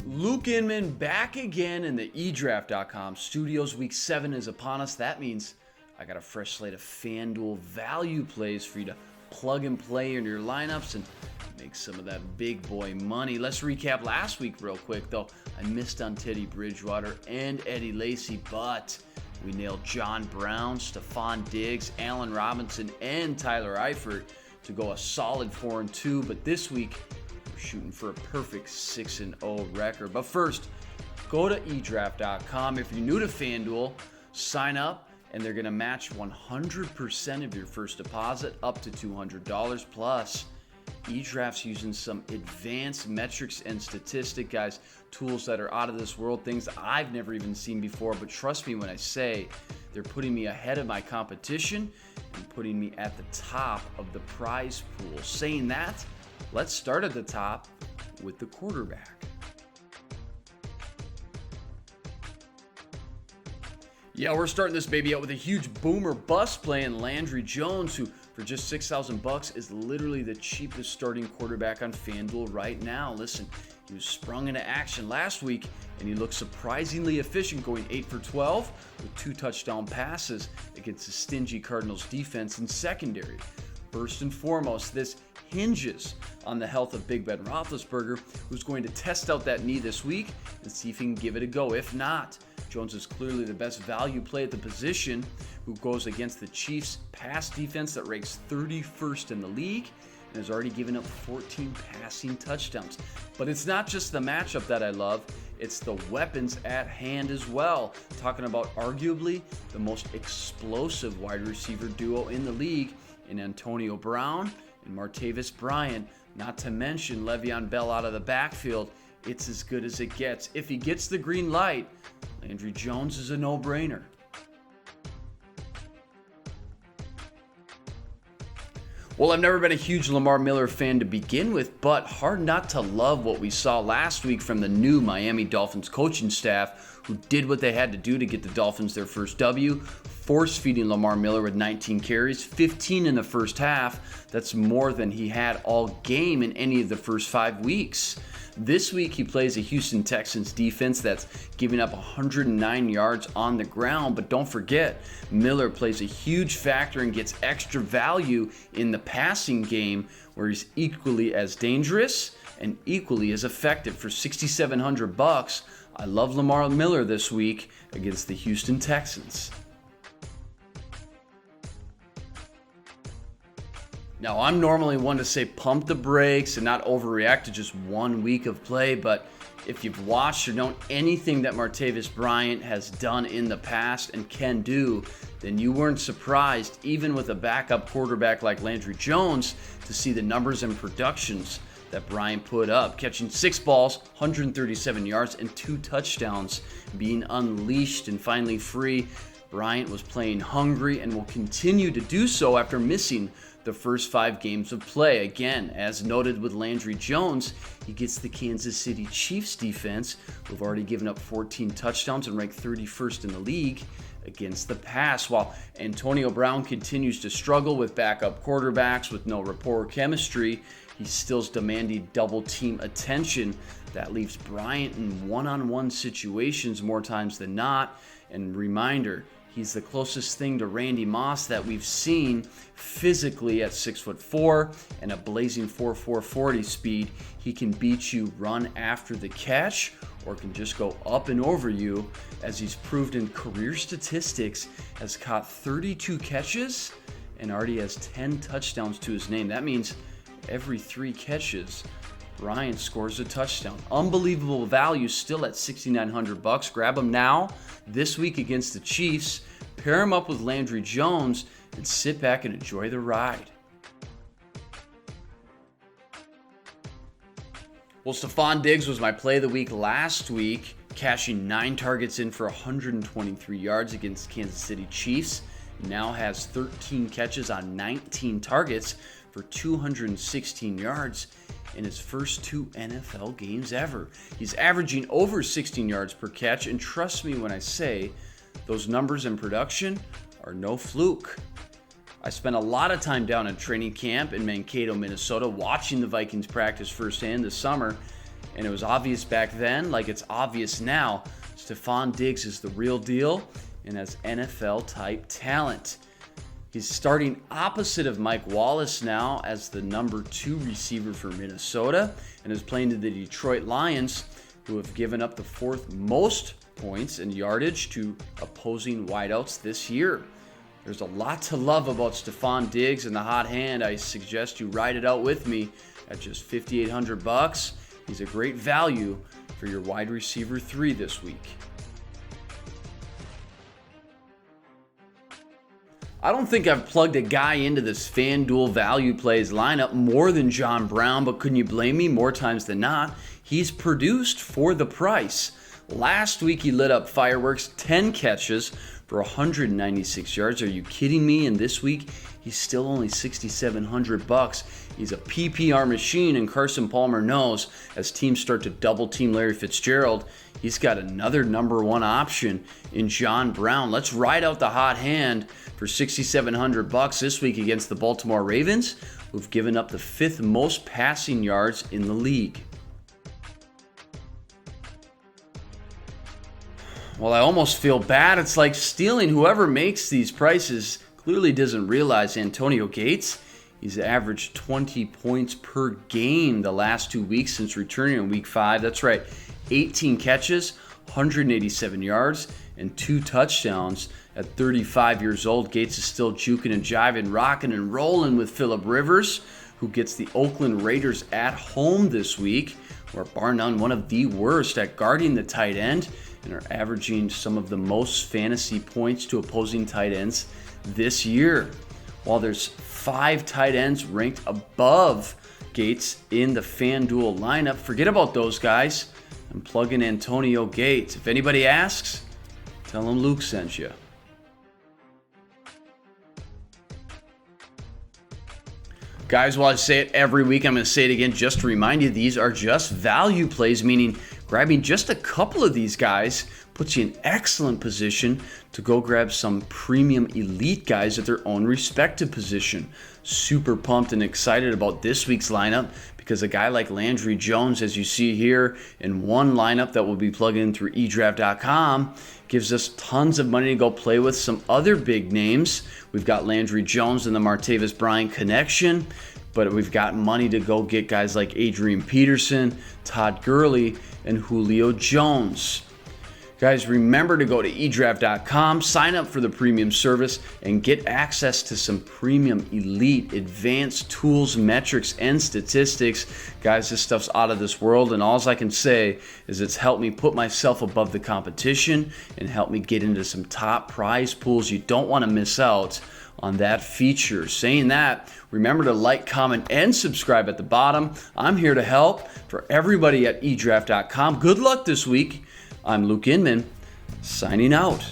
Luke Inman back again in the eDraft.com studios. Week 7 is upon us. That means I got a fresh slate of FanDuel value plays for you to plug and play in your lineups and make some of that big boy money. Let's recap last week real quick, though. I missed on Teddy Bridgewater and Eddie Lacy, but we nailed John Brown, Stephon Diggs, Allen Robinson, and Tyler Eifert to go a solid 4-2. But this week, we're shooting for a perfect 6-0 record. But first, go to eDraft.com. If you're new to FanDuel, sign up, and they're going to match 100% of your first deposit up to $200. Plus, eDraft's using some advanced metrics and statistic, guys, tools that are out of this world, things I've never even seen before. But trust me when I say they're putting me ahead of my competition and putting me at the top of the prize pool. Saying that, let's start at the top with the quarterback. Yeah, we're starting this baby out with a huge boomer bust playing Landry Jones, who for just $6,000 is literally the cheapest starting quarterback on FanDuel right now. Listen, he was sprung into action last week, and he looked surprisingly efficient, going 8 for 12 with 2 touchdown passes against the stingy Cardinals defense and secondary. First and foremost, this hinges on the health of Big Ben Roethlisberger, who's going to test out that knee this week and see if he can give it a go. If not, Jones is clearly the best value play at the position, who goes against the Chiefs' pass defense that ranks 31st in the league and has already given up 14 passing touchdowns. But it's not just the matchup that I love, it's the weapons at hand as well. Talking about arguably the most explosive wide receiver duo in the league in Antonio Brown and Martavis Bryant, not to mention Le'Veon Bell out of the backfield. It's as good as it gets. If he gets the green light, Landry Jones is a no-brainer. Well, I've never been a huge Lamar Miller fan to begin with, but hard not to love what we saw last week from the new Miami Dolphins coaching staff, who did what they had to do to get the Dolphins their first W, force-feeding Lamar Miller with 19 carries, 15 in the first half. That's more than he had all game in any of the first 5 weeks. This week, he plays a Houston Texans defense that's giving up 109 yards on the ground. But don't forget, Miller plays a huge factor and gets extra value in the passing game, where he's equally as dangerous and equally as effective. For $6,700, I love Lamar Miller this week against the Houston Texans. Now, I'm normally one to say pump the brakes and not overreact to just 1 week of play, but if you've watched or known anything that Martavis Bryant has done in the past and can do, then you weren't surprised, even with a backup quarterback like Landry Jones, to see the numbers and productions that Bryant put up, catching 6 balls, 137 yards, and 2 touchdowns, being unleashed and finally free. Bryant was playing hungry and will continue to do so after missing the first 5 games of play. Again, as noted with Landry Jones, he gets the Kansas City Chiefs defense, who've already given up 14 touchdowns and ranked 31st in the league against the pass. While Antonio Brown continues to struggle with backup quarterbacks with no rapport chemistry, he still's demanding double team attention. That leaves Bryant in one-on-one situations more times than not. And reminder, he's the closest thing to Randy Moss that we've seen physically at 6'4" and a blazing 4.4 40 speed. He can beat you run after the catch, or can just go up and over you, as he's proved in career statistics, has caught 32 catches and already has 10 touchdowns to his name. That means every 3 catches, Bryant scores a touchdown. Unbelievable value still at $6,900. Grab him now this week against the Chiefs. Pair him up with Landry Jones and sit back and enjoy the ride. Well, Stephon Diggs was my play of the week last week, cashing 9 targets in for 123 yards against Kansas City Chiefs. Now has 13 catches on 19 targets for 216 yards in his first 2 NFL games ever. He's averaging over 16 yards per catch, and trust me when I say those numbers and production are no fluke. I spent a lot of time down at training camp in Mankato, Minnesota, watching the Vikings practice firsthand this summer, and it was obvious back then, like it's obvious now. Stefon Diggs is the real deal and has NFL-type talent. He's starting opposite of Mike Wallace now as the number 2 receiver for Minnesota and is playing to the Detroit Lions, who have given up the 4th most points and yardage to opposing wideouts this year. There's a lot to love about Stefon Diggs and the hot hand. I suggest you ride it out with me at just $5,800. He's a great value for your wide receiver 3 this week. I don't think I've plugged a guy into this FanDuel value plays lineup more than John Brown, but couldn't you blame me? More times than not, he's produced for the price. Last week he lit up fireworks, 10 catches for 196 yards. Are you kidding me? And this week he's still only $6,700. He's a PPR machine, and Carson Palmer knows as teams start to double team Larry Fitzgerald, he's got another number 1 option in John Brown. Let's ride out the hot hand for $6,700 this week against the Baltimore Ravens, who've given up the 5th most passing yards in the league. Well, I almost feel bad. It's like stealing. Whoever makes these prices clearly doesn't realize Antonio Gates. He's averaged 20 points per game the last 2 weeks since returning in week 5. That's right, 18 catches, 187 yards, and 2 touchdowns. At 35 years old, Gates is still juking and jiving, rocking and rolling with Phillip Rivers, who gets the Oakland Raiders at home this week, who are bar none one of the worst at guarding the tight end and are averaging some of the most fantasy points to opposing tight ends this year. While there's 5 tight ends ranked above Gates in the FanDuel lineup, forget about those guys and plug in Antonio Gates. If anybody asks, tell them Luke sent you. Guys, while I say it every week, I'm going to say it again just to remind you, these are just value plays, meaning grabbing just a couple of these guys puts you in excellent position to go grab some premium elite guys at their own respective position. Super pumped and excited about this week's lineup because a guy like Landry Jones, as you see here in one lineup that will be plugged in through eDraft.com, gives us tons of money to go play with some other big names. We've got Landry Jones and the MARTAVIS Bryant connection, but we've got money to go get guys like Adrian Peterson, Todd Gurley, and Julio Jones. Guys, remember to go to eDraft.com, sign up for the premium service, and get access to some premium elite advanced tools, metrics, and statistics. Guys, this stuff's out of this world, and all I can say is it's helped me put myself above the competition and helped me get into some top prize pools. You don't want to miss out on that feature. Saying that, remember to like, comment, and subscribe at the bottom. I'm here to help for everybody at eDraft.com. Good luck this week. I'm Luke Inman, signing out.